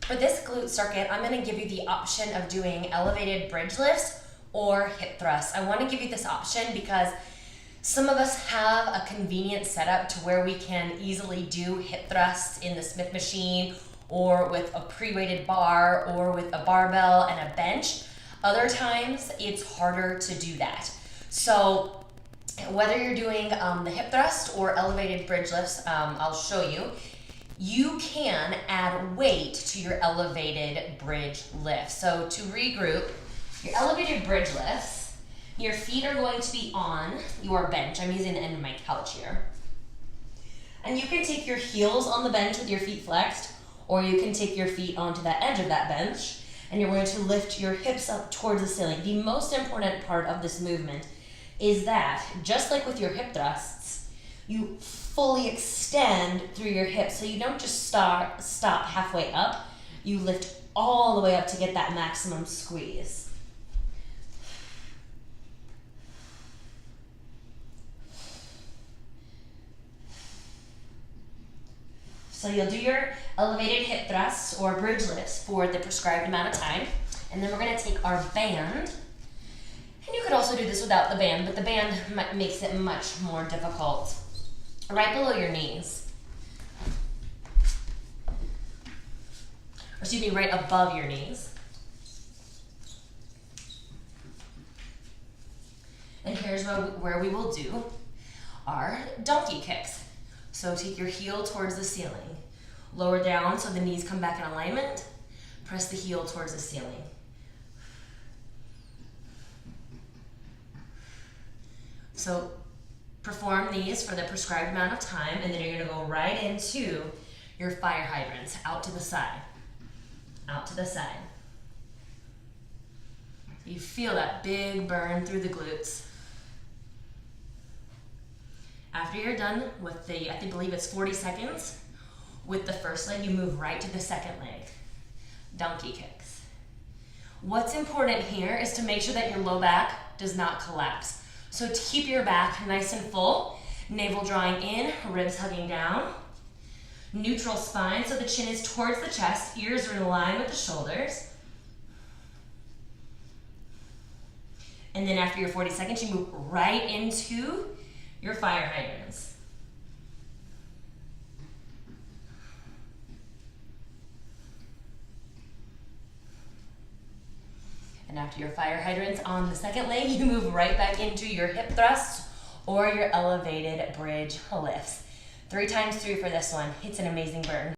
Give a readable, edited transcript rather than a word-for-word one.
For this glute circuit, I'm going to give you the option of doing elevated bridge lifts or hip thrusts. I want to give you this option because some of us have a convenient setup to where we can easily do hip thrusts in the Smith machine or with a pre-weighted bar or with a barbell and a bench. Other times it's harder to do that. So whether you're doing the hip thrust or elevated bridge lifts, I'll show you, you can add weight to your elevated bridge lift. So to regroup, your elevated bridge lifts, your feet are going to be on your bench. I'm using the end of my couch here. And you can take your heels on the bench with your feet flexed, or you can take your feet onto that edge of that bench, and you're going to lift your hips up towards the ceiling. The most important part of this movement is that, just like with your hip thrusts, you fully extend through your hips, so you don't just stop halfway up, you lift all the way up to get that maximum squeeze. So you'll do your elevated hip thrusts or bridge lifts for the prescribed amount of time, and then we're going to take our band, and you could also do this without the band, but the band makes it much more difficult. Right below your knees, or excuse me, right above your knees. And here's where we will do our donkey kicks. So take your heel towards the ceiling, lower down so the knees come back in alignment, press the heel towards the ceiling. So perform these for the prescribed amount of time, and then you're going to go right into your fire hydrants, out to the side, out to the side. You feel that big burn through the glutes. After you're done with the, I believe it's 40 seconds, with the first leg, you move right to the second leg, donkey kicks. What's important here is to make sure that your low back does not collapse. So to keep your back nice and full, navel drawing in, ribs hugging down, neutral spine, so the chin is towards the chest, ears are in line with the shoulders. And then after your 40 seconds, you move right into your fire hydrants. And after your fire hydrants on the second leg, you move right back into your hip thrusts or your elevated bridge lifts. 3 times 3 for this one. It's an amazing burn.